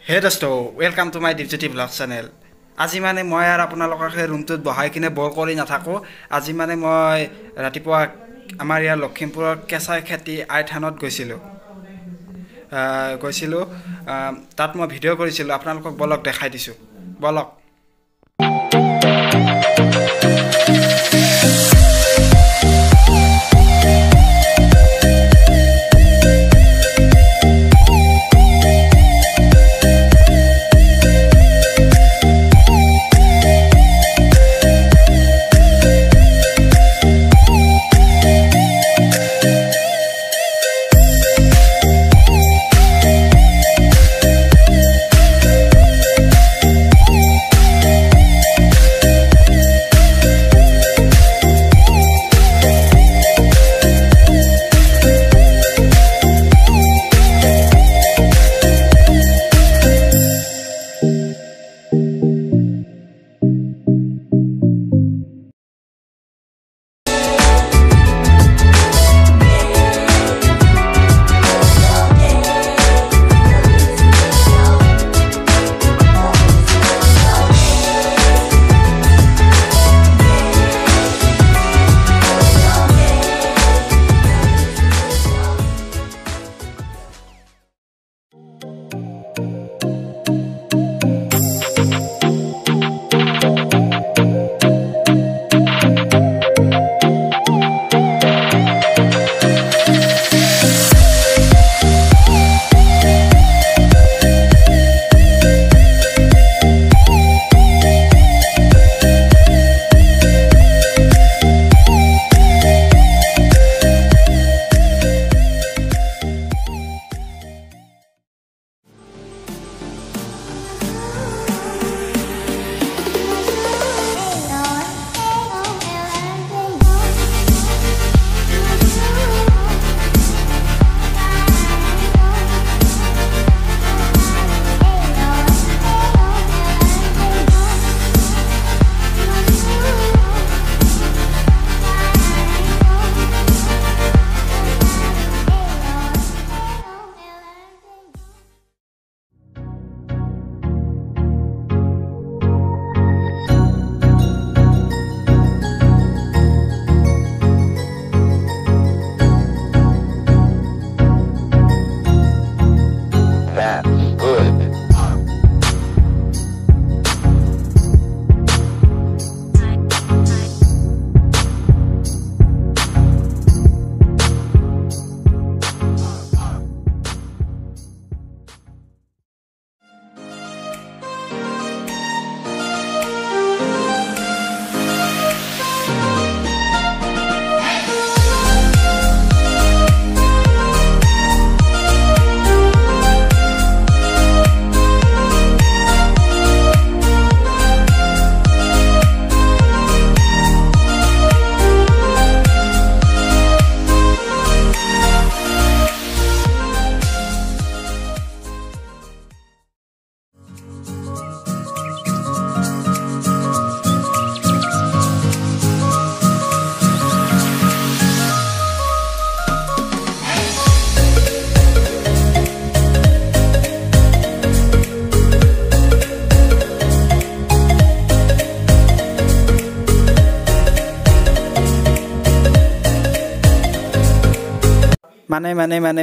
হে দোস্ত welcome to my Dipjyoti vlog channel. আজি মানে মই আৰু আপোনালোকক সেই ৰুমটোত বহাই কিনে বৰ কৰি নাথাকোঁ। আজি মানে মই ৰাতিপুৱা আমাৰ ইয়াৰ লখিমপুৰৰ কেঁচা খেতি আই থানত গৈছিলোঁ। তাত মই ভিডিঅ' কৰিছিলোঁ, আপোনালোকক বলক দেখাই দিছোঁ, বলক।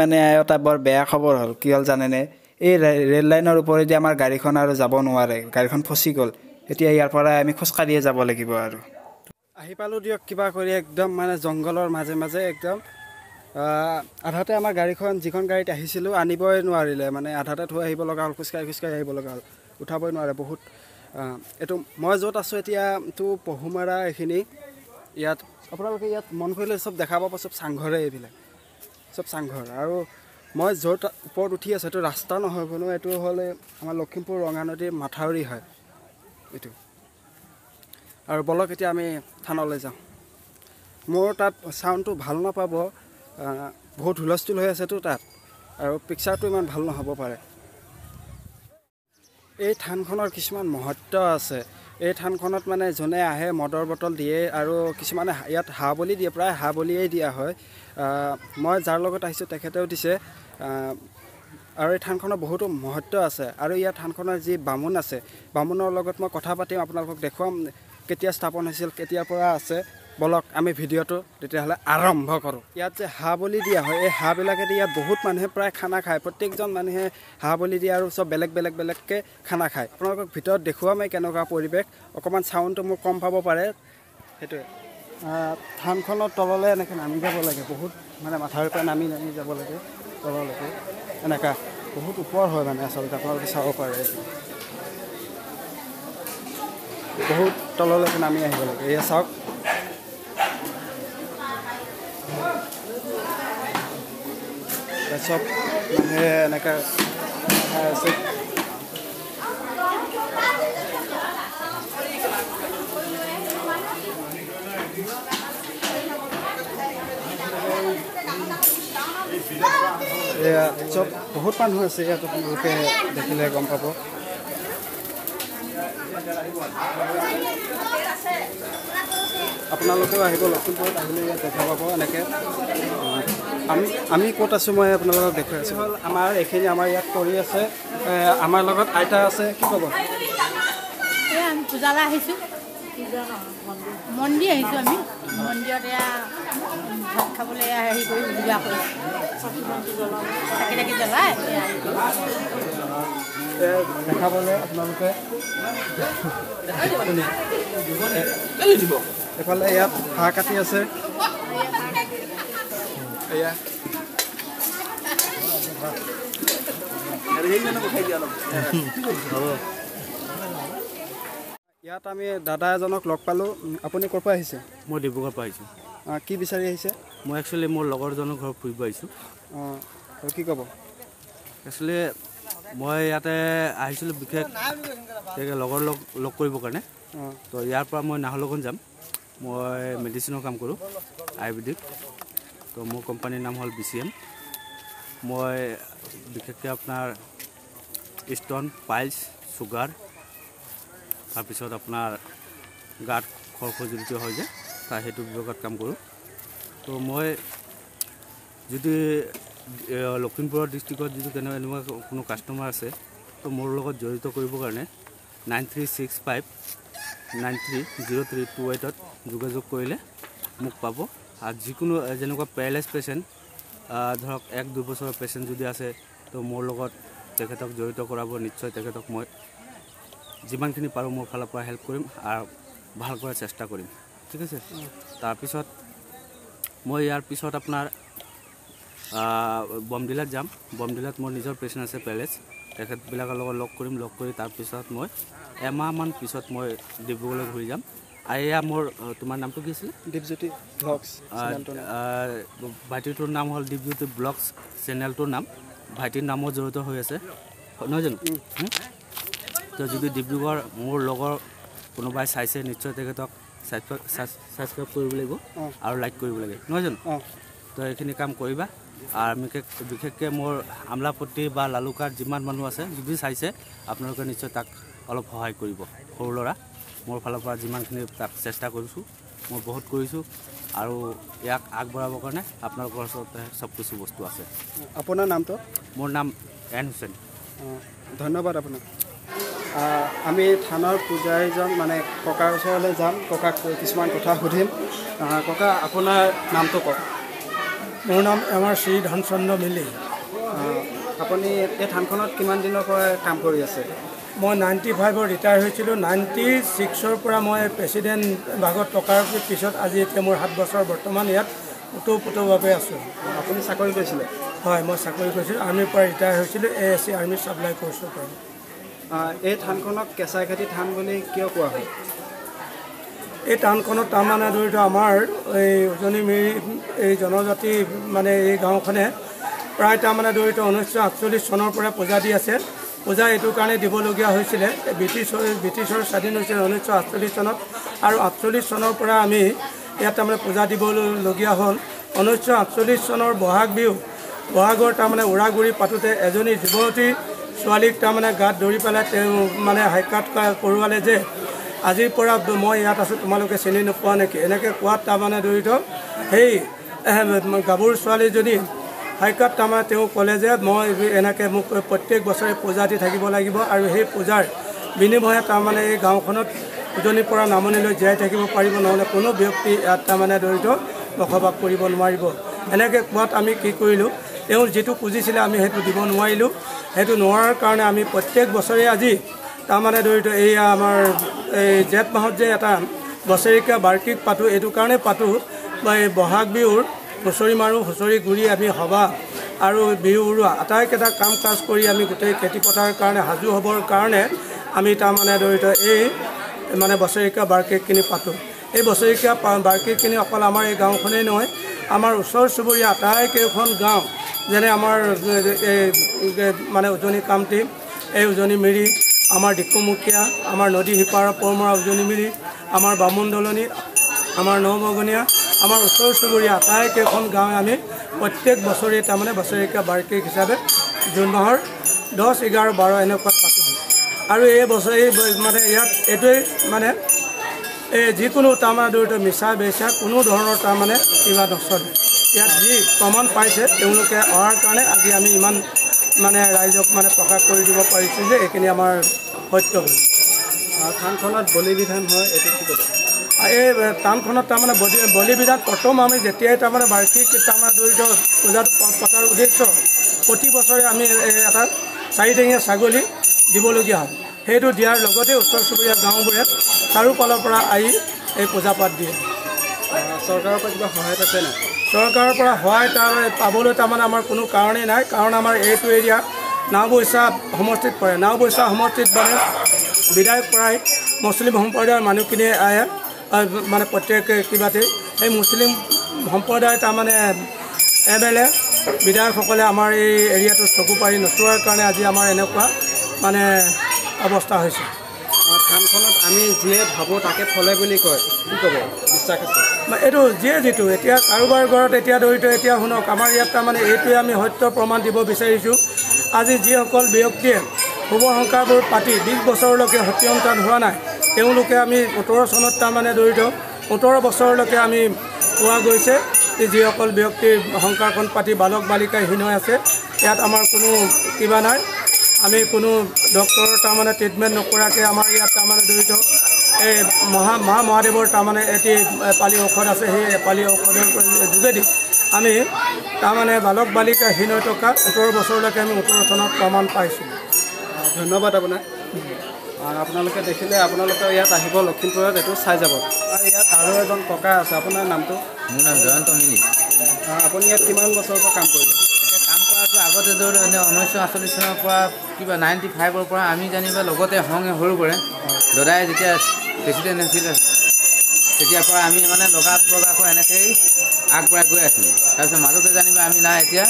মানে এটা বৰ বেয়া খবৰ হ'ল। কি হ'ল জানেনে? এই ৰেল লাইনৰ ওপৰেদি আমাৰ গাড়ীখন আৰু যাব নোৱাৰে, গাড়ীখন ফচি গ'ল। এতিয়া ইয়াৰ পৰা আমি খোজকাঢ়িয়ে যাব লাগিব আৰু। আহি পালোঁ দিয়ক কিবা কৰি, একদম মানে জংঘলৰ মাজে মাজে একদম। আধাতে আমাৰ গাড়ীখন, যিখন গাড়ীত আহিছিলোঁ, আনিবই নোৱাৰিলে, মানে আধাতে থৈ আহিব লগা হ'ল, খোজকাঢ়ি আহিব লগা হ'ল, উঠাবই নোৱাৰে বহুত। এইটো মই য'ত আছোঁ এতিয়া, এইটো পহুমাৰা এইখিনি। ইয়াত আপোনালোকে ইয়াত মন কৰিলে চব দেখা পাব, চব চাংঘৰে, এইবিলাক চব চাংঘৰ। আৰু মই য'ত ওপৰত উঠি আছোঁ, এইটো ৰাস্তা নহয় কোনো, এইটো হ'লে আমাৰ লখিমপুৰ ৰঙা নদীৰ মাথাউৰি হয় এইটো। আৰু বলক এতিয়া আমি থানালৈ যাওঁ। মোৰ তাত চাউণ্ডটো ভাল নাপাব, বহুত হুলস্থুল হৈ আছেতো তাত, আৰু পিকচাৰটো ইমান ভাল নহ'ব পাৰে। এই থানখনৰ কিছুমান মহত্ব আছে। এই থানখনত মানে যোনে আহে মদৰ বটল দিয়ে, আৰু কিছুমানে ইয়াত হাঁহ বলি দিয়ে, প্ৰায় হাঁহ বলিয়েই দিয়া হয়। মই যাৰ লগত আহিছোঁ তেখেতেও দিছে। আৰু এই থানখনৰ বহুতো মহত্ব আছে আৰু ইয়াৰ থানখনৰ যি বামুণ আছে বামুণৰ লগত মই কথা পাতিম আপোনালোকক দেখুৱাম কেতিয়া স্থাপন হৈছিল কেতিয়াৰ পৰা আছে বলক আমি ভিডিঅ'টো তেতিয়াহ'লে আৰম্ভ কৰোঁ ইয়াত যে হাঁহ বলি দিয়া হয় এই হাঁহবিলাকেদি ইয়াত বহুত মানুহে প্ৰায় খানা খায় প্ৰত্যেকজন মানুহে হাঁহ বলি দিয়ে আৰু চব বেলেগকৈ খানা খায় আপোনালোকক ভিতৰত দেখুৱাম এই কেনেকুৱা পৰিৱেশ অকণমান চাউণ্ডটো মোৰ কম পাব পাৰে সেইটোৱে থানখনৰ তললৈ এনেকৈ নামি যাব লাগে বহুত মানে মাথাৰ পৰা নামি যাব লাগে তললৈকে এনেকুৱা বহুত ওপৰ হয় মানে আচলতে আপোনালোকে চাব পাৰে বহুত তললৈকে নামি আহিব লাগে এয়া চাওক চব মানুহে এনেকৈ খাই আছে এয়া চব বহুত মানুহ আছে ইয়াত আপোনালোকে দেখিলে গম পাব আপোনালোকেও আহিব লখিমপুৰত আহিলে ইয়াত দেখা পাব এনেকৈ আমি ক'ত আছোঁ মই আপোনালোকক দেখুৱাই আছোঁ হ'ল আমাৰ এইখিনি আমাৰ ইয়াত কৰি আছে আমাৰ লগত আইতা আছে কি ক'ব আমি পূজালৈ আহিছোঁ মন্দিৰ আহিছোঁ আমি মন্দিৰত এয়া ভাত খাবলৈ হেৰি কৰি পূজা কৰিছোঁ চাকি তাকি জ্বলাই দেখাবলৈ আপোনালোকে এইফালে ইয়াত হাঁহ কাটি আছে ইয়াত আমি দাদা এজনক লগ পালোঁ আপুনি ক'ৰ পৰা আহিছে মই ডিব্ৰুগড়ৰ পৰা আহিছোঁ কি বিচাৰি আহিছে মই একচুৱেলি মোৰ লগৰজনৰ ঘৰত ফুৰিব আহিছোঁ অঁ কি ক'ব একচুৱেলি মই ইয়াতে আহিছিলোঁ বিশেষ লগৰ লগ কৰিবৰ কাৰণে তো ইয়াৰ পৰা মই নাহৰলগুন যাম মই মেডিচিনৰ কাম কৰোঁ আয়ুৰ্বেদিক তো মোৰ কোম্পানীৰ নাম হ'ল BCM মই বিশেষকৈ আপোনাৰ ষ্ট'ন পাইলছ চুগাৰ তাৰপিছত আপোনাৰ গাত খৰখজুলিত হয় যে তাৰ সেইটো বিভাগত কাম কৰোঁ তো মই যদি লখিমপুৰৰ ডিষ্ট্ৰিক্টত যদি এনেকুৱা কোনো কাষ্টমাৰ আছে তো মোৰ লগত জড়িত কৰিবৰ কাৰণে 9365930328ত যোগাযোগ কৰিলে মোক পাব আৰু যিকোনো যেনেকুৱা পেৰালাইজ পেচেণ্ট ধৰক 1-2 বছৰৰ পেচেণ্ট যদি আছে তো মোৰ লগত তেখেতক জড়িত কৰাব নিশ্চয় তেখেতক মই যিমানখিনি পাৰোঁ মোৰ ফালৰ পৰা হেল্প কৰিম আৰু ভাল কৰাৰ চেষ্টা কৰিম ঠিক আছে তাৰপিছত মই ইয়াৰ পিছত আপোনাৰ বমডিলাত যাম বমডিলাত মোৰ নিজৰ পেচেণ্ট আছে পেলেজ তেখেতবিলাকৰ লগত লগ কৰিম লগ কৰি তাৰপিছত মই এমাহমান পিছত মই ডিব্ৰুগড়লৈ ঘূৰি যাম আৰু এয়া মোৰ তোমাৰ নামটো কি আছিলে দীপজ্যোতি ব্লগছ ভাইটিটোৰ নাম হ'ল দীপজ্যোতি ব্লগছ চেনেলটোৰ নাম ভাইটিৰ নামো জড়িত হৈ আছে নহয় জানো তো যদি ডিব্ৰুগড় মোৰ লগৰ কোনোবাই চাইছে নিশ্চয় তেখেতক ছাবস্ক্ৰাইব কৰিব লাগিব আৰু লাইক কৰিব লাগে নহয় জানো তো এইখিনি কাম কৰিবা আৰু বিশেষকৈ মোৰ আমলাপট্টি বা লালুকাত যিমান মানুহ আছে যদি চাইছে আপোনালোকে নিশ্চয় তাক অলপ সহায় কৰিব সৰু ল'ৰা মোৰ ফালৰ পৰা যিমানখিনি তাক চেষ্টা কৰিছোঁ মই বহুত কৰিছোঁ আৰু ইয়াক আগবঢ়াবৰ কাৰণে আপোনালোকৰ ওচৰতে চব কিছু বস্তু আছে আপোনাৰ নামটো মোৰ নাম এন হুছেইন ধন্যবাদ আপোনাক আমি থানাৰ পূজাৰীজন মানে ককাৰ ওচৰলৈ যাম ককাক কিছুমান কথা সুধিম ককা আপোনাৰ নামটো কওক মোৰ নাম আমাৰ শ্ৰী ধনচন্দ্ৰ মিলি আপুনি এই থানখনত কিমান দিনৰ পৰা কাম কৰি আছে মই 95ৰ ৰিটায়াৰ হৈছিলোঁ 96ৰ পৰা মই প্ৰেচিডেণ্ট ভাগত টকাৰ পিছত আজি এতিয়া মোৰ 7 বছৰ বৰ্তমান ইয়াত ওতঃপ্ৰোতভাৱে আছোঁ আপুনি চাকৰি কৰিছিলে হয় মই চাকৰি কৰিছিলোঁ আৰ্মিৰ পৰা ৰিটায়াৰ হৈছিলোঁ ASC আৰ্মি ছাপ্লাই কোৰ্চৰ পৰা এই থানখনক কেঁচাই খাটি থান বুলি কিয় কোৱা হয় এই টাউনখনত তাৰমানে ধৰিতো আমাৰ এই উজনি মিৰি এই জনজাতি মানে এই গাঁওখনে প্ৰায় তাৰমানে ধৰিতো 1948 চনৰ পৰা পূজা দি আছে পূজা এইটো কাৰণে দিবলগীয়া হৈছিলে ব্ৰিটিছৰ স্বাধীন হৈছিল 1948 চনত আৰু 48 চনৰ পৰা আমি ইয়াত তাৰমানে পূজা দিবলগীয়া হ'ল 1948 চনৰ বহাগ বিহু বহাগৰ তাৰমানে উৰাগুৰি পাতোঁতে এজনী যুৱতী ছোৱালীক তাৰমানে গাত ধৰি পেলাই তেওঁ মানে হাইকাট কৰোৱালে যে আজিৰ পৰা মই ইয়াত আছোঁ তোমালোকে চিনি নোপোৱা নেকি এনেকৈ কোৱাত তাৰমানে জড়িত সেই গাভৰু ছোৱালীজনী হাইকাত তাৰমানে তেওঁ ক'লে যে মই এনেকৈ মোক প্ৰত্যেক বছৰে পূজা দি থাকিব লাগিব আৰু সেই পূজাৰ বিনিময়ে তাৰমানে এই গাঁওখনত উজনিৰ পৰা নামনিলৈ জীয়াই থাকিব পাৰিব, নহ'লে কোনো ব্যক্তি ইয়াত তাৰমানে দৰিদ্ৰ বসবাস কৰিব নোৱাৰিব। এনেকৈ কোৱাত আমি কি কৰিলোঁ, তেওঁ যিটো খুজিছিলে আমি সেইটো দিব নোৱাৰিলোঁ। সেইটো নোৱাৰাৰ কাৰণে আমি প্ৰত্যেক বছৰে আজি তাৰমানে দৰিদ্ৰ এইয়া আমাৰ এই জেঠ মাহত যে এটা বছৰেকীয়া বাৰ্ষিক পাতোঁ, এইটো কাৰণে পাতোঁ এই বহাগ বিহুৰ হুঁচৰি মাৰোঁ, হুঁচৰি ঘূৰি আমি সভা আৰু বিহু উৰুৱা আটাইকেইটা কাম কাজ কৰি আমি গোটেই খেতি পথাৰৰ কাৰণে সাজু হ'বৰ কাৰণে আমি তাৰমানে দৰিদ্ৰ এই মানে বছৰেকীয়া বাৰ্ষিকখিনি পাতোঁ। এই বছৰেকীয়া বাৰ্ষিকখিনি অকল আমাৰ এই গাঁওখনেই নহয়, আমাৰ ওচৰ চুবুৰীয়া আটাইকেইখন গাঁও যেনে আমাৰ মানে উজনি কামটি, এই উজনি মিৰি, আমাৰ ডিকুমুখীয়া, আমাৰ নদী সিপাৰৰ পৰমৰা উজনি মিৰি, আমাৰ বামুণ দলনি, আমাৰ নবগনীয়া, আমাৰ ওচৰ চুবুৰীয়া আটাইকেইখন গাঁৱে আমি প্ৰত্যেক বছৰে তাৰমানে বছৰেকীয়া বাৰ্ষিক হিচাপে জুন মাহৰ 10, 11, 12 এনেকুৱাত পাতোঁ। আৰু এই বছৰ মানে ইয়াত এইটোৱেই মানে এই যিকোনো তাৰমানে দৰিদ্ৰ মিছা বেচা কোনো ধৰণৰ তাৰমানে কিবা নচলে। ইয়াত যি প্ৰমাণ পাইছে তেওঁলোকে অহাৰ কাৰণে আজি আমি ইমান মানে ৰাইজক মানে প্ৰকাশ কৰি দিব পাৰিছোঁ যে এইখিনি আমাৰ সত্য হ'ল। থানখনত বলি বিধান হয়, এইটো কি ক'ব? এই টাউনখনত তাৰমানে বলি বিধান প্ৰথম আমি যেতিয়াই তাৰমানে বাৰ্ষিক তাৰমানে দৰিদ্ৰ পূজাটো পতাৰ উদ্দেশ্য প্ৰতি বছৰে আমি এটা 4 ঠেঙীয়া ছাগলী দিবলগীয়া হয়। সেইটো দিয়াৰ লগতে ওচৰ চুবুৰীয়া গাঁওবোৰে চাৰিওফালৰ পৰা আহি এই পূজা পাঠ দিয়ে। চৰকাৰৰ পৰা কিবা সহায় পাইছে নাই? চৰকাৰৰ পৰা সহায় পাবলৈ তাৰমানে আমাৰ কোনো কাৰণেই নাই, কাৰণ আমাৰ এইটো এৰিয়া নাওবৈচা সমষ্টিত পৰে। নাওবৈচা সমষ্টিত মানে বিধায়ক প্ৰায় মুছলিম সম্প্ৰদায়ৰ মানুহখিনিয়ে আহে মানে প্ৰত্যেক কিবাতেই এই মুছলিম সম্প্ৰদায় তাৰমানে MLA বিধায়কসকলে আমাৰ এই এৰিয়াটো চকু পাৰি নচোৱাৰ কাৰণে আজি আমাৰ এনেকুৱা মানে অৱস্থা হৈছে। থানখনত আমি যিয়ে ভাবোঁ তাকে ফলে বুলি কয়, কি ক'ব? বিশ্বাস আছে এইটো যিয়ে যিটো এতিয়া কাৰোবাৰ ঘৰত এতিয়া দৰিদ্ৰ এতিয়া শুনক, আমাৰ ইয়াত তাৰমানে এইটোৱে আমি সত্য প্ৰমাণ দিব বিচাৰিছোঁ। আজি যিসকল ব্যক্তিয়ে শুভ সংস্কাৰবোৰ পাতি 20 বছৰলৈকে সত্য সন্তান হোৱা নাই, তেওঁলোকে আমি 17 চনত তাৰমানে দৰিদ্ৰ 17 বছৰলৈকে আমি পোৱা গৈছে। যিসকল ব্যক্তিৰ সংস্কাৰখন পাতি বালক বালিকাহীন হৈ আছে, ইয়াত আমাৰ কোনো কিবা নাই, আমি কোনো ডক্টৰৰ তাৰমানে ট্ৰিটমেণ্ট নকৰাকৈ আমাৰ ইয়াত তাৰমানে দৰিদ্ৰ এই মহাদেৱৰ তাৰমানে এটি এপালি ঔষধ আছে, সেই এপালি ঔষধৰ যোগেদি আমি তাৰমানে বালক বালিকাহীন হৈ থকা 17 বছৰলৈকে আমি 17 চনত প্ৰমাণ পাইছোঁ। ধন্যবাদ আপোনাক। আপোনালোকে দেখিলে আপোনালোকে ইয়াত আহিব, লখিমপুৰত এইটো চাই যাব। আৰু ইয়াত আৰু এজন ককা আছে, আপোনাৰ নামটো? মোৰ নাম জয়ন্ত মিলি। আপুনি ইয়াত কিমান বছৰৰ পৰা কাম কৰিলে? এতিয়া কাম কৰাটো আগতে ধৰি 1948 চনৰ পৰা কিবা 95ৰ পৰা আমি জানিবা লগতে সংগে সৰু কৰে দাদাই যেতিয়া প্ৰেচিডেণ্ট আছিলে তেতিয়াৰ পৰা আমি মানে লগাকৈ এনেকৈয়ে আগবঢ়াই গৈ আছিলোঁ। তাৰপিছত মাজতে জানিবা আমি নাই, এতিয়া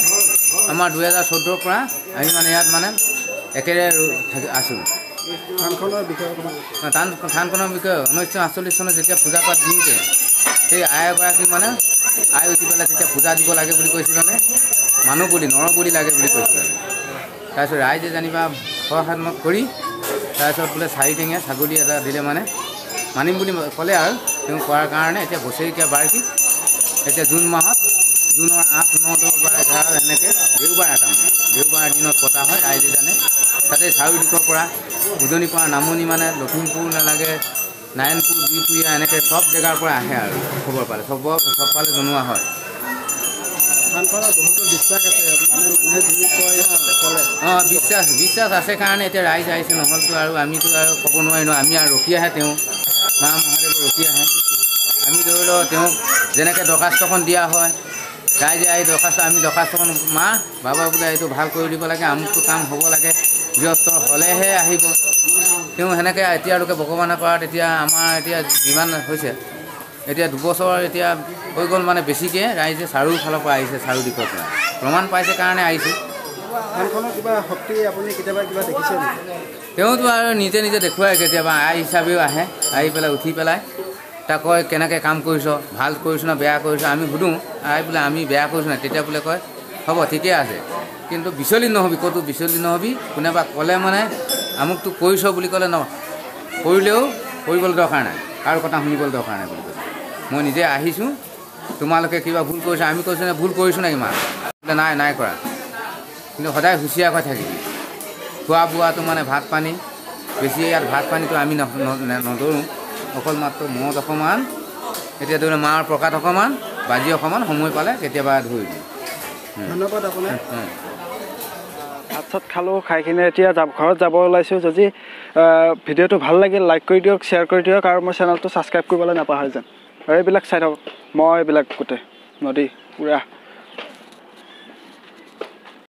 আমাৰ 2014ৰ পৰা আমি মানে ইয়াত মানে একেৰে আছোঁ। থানখনৰ বিষয়ে থানখনৰ বিষয়ে 1948 চনত যেতিয়া পূজা পাঠ দিওঁতে সেই আই এগৰাকীক মানে আই উঠি পেলাই তেতিয়া পূজা দিব লাগে বুলি কৈছিল, মানে মানুহ বুলি নৰ বুলি লাগে বুলি কৈছিল। তাৰপিছত ৰাইজে জানিবা সহায় কৰি তাৰপিছত বোলে 4 ঠেঙীয়া ছাগলী এটা দিলে মানে মানিম বুলি ক'লে আৰু তেওঁ কোৱাৰ কাৰণে এতিয়া বছৰেকীয়া বাৰ্ষিক এতিয়া জুন মাহত জুনৰ 8, 9, 10 বা 11 এনেকৈ দেওবাৰ এটা মানে দেওবাৰ দিনত পতা হয়। ৰাইজে জানে তাতে চাৰিওদিশৰ পৰা উজনিৰ পৰা নামনি মানে লখিমপুৰ নালাগে, নাৰায়ণপুৰ, বিহপুৰীয়া এনেকৈ চব জেগাৰ পৰা আহে আৰু খবৰ পালে চবফালে জনোৱা হয়। থানখনত বহুতো বিশ্বাস আছে, মানে মানুহে যি কয় ক'লে বিশ্বাস আছে কাৰণে এতিয়া ৰাইজ আহিছে, নহ'লেতো আৰু আমিতো আৰু ক'ব নোৱাৰি ন। আমি আৰু ৰখি আহে তেওঁ মহাদেৱৰ ৰখি আহে। আমি ধৰি লওক তেওঁক যেনেকৈ দৰখাস্তখন দিয়া হয়, ৰাইজে আহি আমি দৰখাস্তখন বাবা বোলে এইটো ভাল কৰি দিব লাগে, আমুকটো কাম হ'ব লাগে, বৃহত্তৰ হ'লেহে আহিব। তেওঁ সেনেকৈ এতিয়ালৈকে ভগৱানে কৰাত এতিয়া আমাৰ এতিয়া যিমান হৈছে এতিয়া 2 বছৰ এতিয়া হৈ গ'ল, মানে বেছিকৈ ৰাইজে চাৰিওফালৰ পৰা আহিছে, চাৰিওদিশৰ পৰা প্ৰমাণ পাইছে কাৰণে আহিছে। থানখনৰ কিবা শক্তি আপুনি কেতিয়াবা কিবা দেখিছে নেকি? তেওঁতো আৰু নিজে দেখুৱাই, কেতিয়াবা আই হিচাপেও আহে, আহি পেলাই উঠি পেলাই তাক কয় কেনেকৈ কাম কৰিছ, ভাল কৰিছ না বেয়া কৰিছ। আমি সুধোঁ আই বোলে আমি বেয়া কৰিছোঁ নাই, তেতিয়া বোলে কয় হ'ব ঠিকে আছে, কিন্তু বিচলিত নহ'বি, ক'তো বিচলিত নহ'বি। কোনোবা ক'লে মানে আমুকটো কৰিছ বুলি ক'লে কৰিলেও কৰিবলৈ দৰকাৰ নাই, কাৰো কথা শুনিবলৈ দৰকাৰ নাই বুলি কৈছে। মই নিজে আহিছোঁ, তোমালোকে কিবা ভুল কৰিছা, আমি কৈছোঁ নে ভুল কৰিছোঁ নেকি মা? নাই কৰা কিন্তু সদায় হুঁচিয়াৰ হৈ থাকিবি খোৱা বোৱাটো মানে ভাত পানী বেছি ইয়াত ভাত পানীটো আমি নধৰোঁ অকল মাত্ৰ মদ অকণমান এতিয়া ধৰি লওক মাৰ প্ৰসাদ অকণমান বাজি অকণমান সময় পালে কেতিয়াবা ধৰি দিওঁ ধন্যবাদ আপোনাক ভাত চাত খালোঁ খাই কিনে এতিয়া ঘৰত যাব ওলাইছোঁ যদি ভিডিঅ'টো ভাল লাগিল লাইক কৰি দিয়ক শ্বেয়াৰ কৰি দিয়ক আৰু মোৰ চেনেলটো ছাবস্ক্ৰাইব কৰিবলৈ নাপাহৰে যেন আৰু এইবিলাক চাই থাকক মই এইবিলাক গোটেই নদী পুৰা